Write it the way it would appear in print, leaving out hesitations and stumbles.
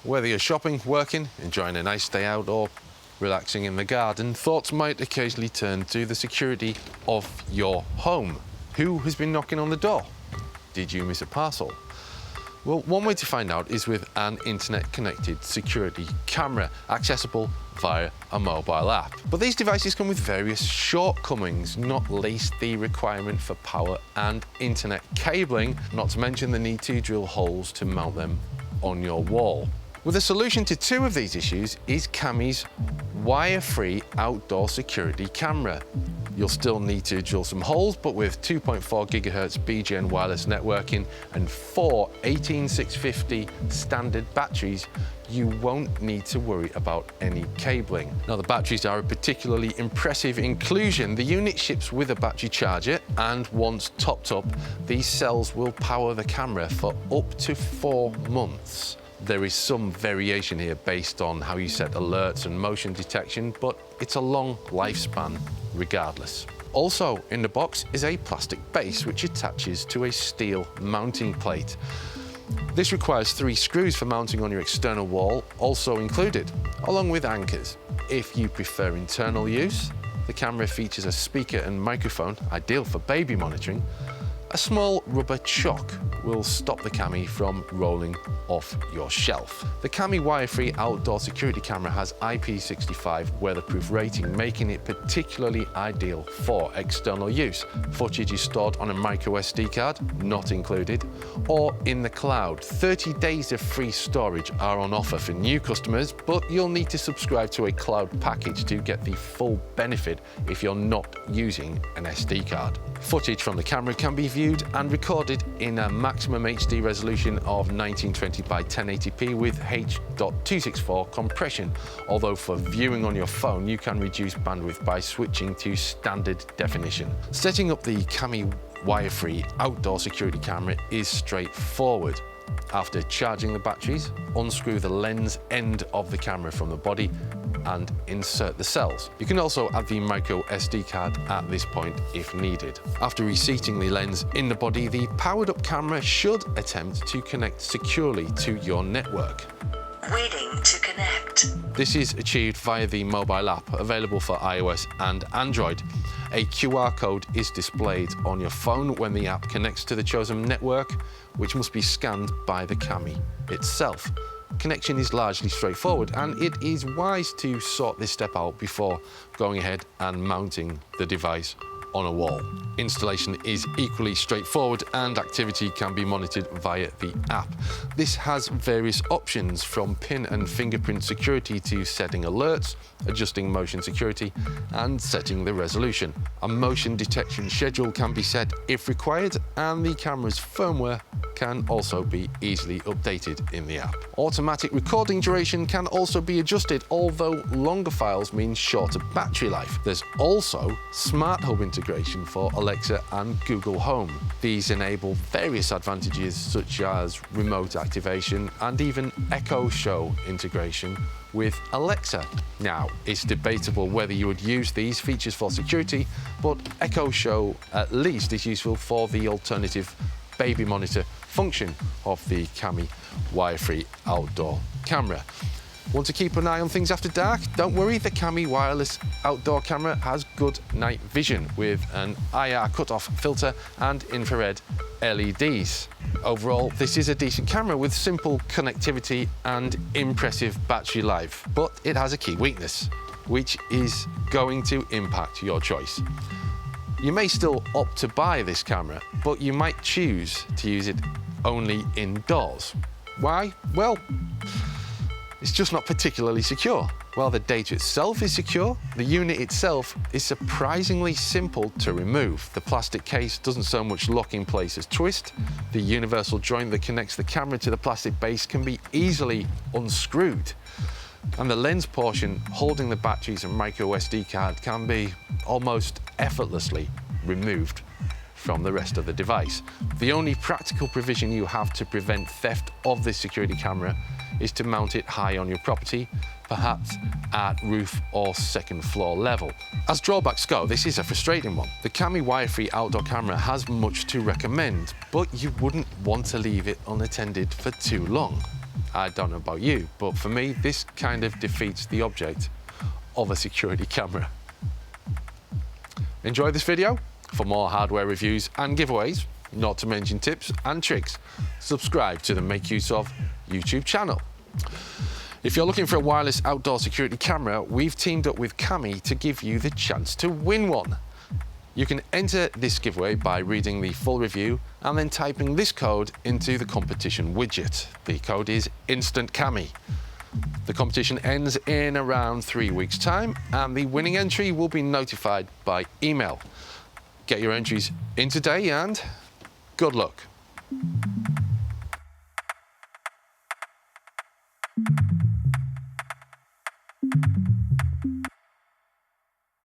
Whether you're shopping, working, enjoying a nice day out, or relaxing in the garden, thoughts might occasionally turn to the security of your home. Who has been knocking on the door? Did you miss a parcel? Well, one way to find out is with an internet-connected security camera, accessible via a mobile app. But these devices come with various shortcomings, not least the requirement for power and internet cabling, not to mention the need to drill holes to mount them on your wall. Well, the solution to two of these issues is Kami's wire-free outdoor security camera. You'll still need to drill some holes, but with 2.4 GHz BGN wireless networking and 4 18650 standard batteries, you won't need to worry about any cabling. Now, the batteries are a particularly impressive inclusion. The unit ships with a battery charger, and once topped up, these cells will power the camera for up to 4 months. There is some variation here based on how you set alerts and motion detection, but it's a long lifespan regardless. Also in the box is a plastic base which attaches to a steel mounting plate. This requires 3 screws for mounting on your external wall, also included, along with anchors. If you prefer internal use, the camera features a speaker and microphone, ideal for baby monitoring. A small rubber chock will stop the Kami from rolling off your shelf. The Kami wire-free outdoor security camera has IP65 weatherproof rating, making it particularly ideal for external use. Footage is stored on a micro SD card, not included, or in the cloud. 30 days of free storage are on offer for new customers, but you'll need to subscribe to a cloud package to get the full benefit if you're not using an SD card. Footage from the camera can be viewed and recorded in a maximum HD resolution of 1920 by 1080p with H.264 compression, although for viewing on your phone you can reduce bandwidth by switching to standard definition. Setting up the Kami wire-free outdoor security camera is straightforward. After charging the batteries, unscrew the lens end of the camera from the body and insert the cells. You can also add the micro SD card at this point if needed. After reseating the lens in the body, the powered up camera should attempt to connect securely to your network. Waiting to connect. This is achieved via the mobile app available for iOS and Android. A QR code is displayed on your phone when the app connects to the chosen network, which must be scanned by the Kami itself. Connection is largely straightforward, and it is wise to sort this step out before going ahead and mounting the device on a wall. Installation is equally straightforward and activity can be monitored via the app. This has various options from pin and fingerprint security to setting alerts, adjusting motion security and setting the resolution. A motion detection schedule can be set if required, and the camera's firmware can also be easily updated in the app. Automatic recording duration can also be adjusted, although longer files mean shorter battery life. There's also Smart Hub integration for Alexa and Google Home. These enable various advantages such as remote activation and even Echo Show integration with Alexa. Now, it's debatable whether you would use these features for security, but Echo Show at least is useful for the alternative baby monitor function of the Kami wire-free outdoor camera. Want to keep an eye on things after dark? Don't worry, the Kami wireless outdoor camera has good night vision with an IR cutoff filter and infrared LEDs. Overall, this is a decent camera with simple connectivity and impressive battery life, but it has a key weakness, which is going to impact your choice. You may still opt to buy this camera, but you might choose to use it only indoors. Why? Well, it's just not particularly secure. While the data itself is secure, the unit itself is surprisingly simple to remove. The plastic case doesn't so much lock in place as twist. The universal joint that connects the camera to the plastic base can be easily unscrewed. And the lens portion holding the batteries and micro SD card can be almost effortlessly removed from the rest of the device. The only practical provision you have to prevent theft of this security camera is to mount it high on your property, perhaps at roof or second floor level. As drawbacks go, this is a frustrating one. The Kami wire-free outdoor camera has much to recommend, but you wouldn't want to leave it unattended for too long. I don't know about you, but for me, this kind of defeats the object of a security camera. Enjoy this video? For more hardware reviews and giveaways, not to mention tips and tricks, subscribe to the Make Use Of YouTube channel. If you're looking for a wireless outdoor security camera, we've teamed up with Cami to give you the chance to win one. You can enter this giveaway by reading the full review and then typing this code into the competition widget. The code is InstantCami. The competition ends in around 3 weeks' time, and the winning entry will be notified by email. Get your entries in today and good luck.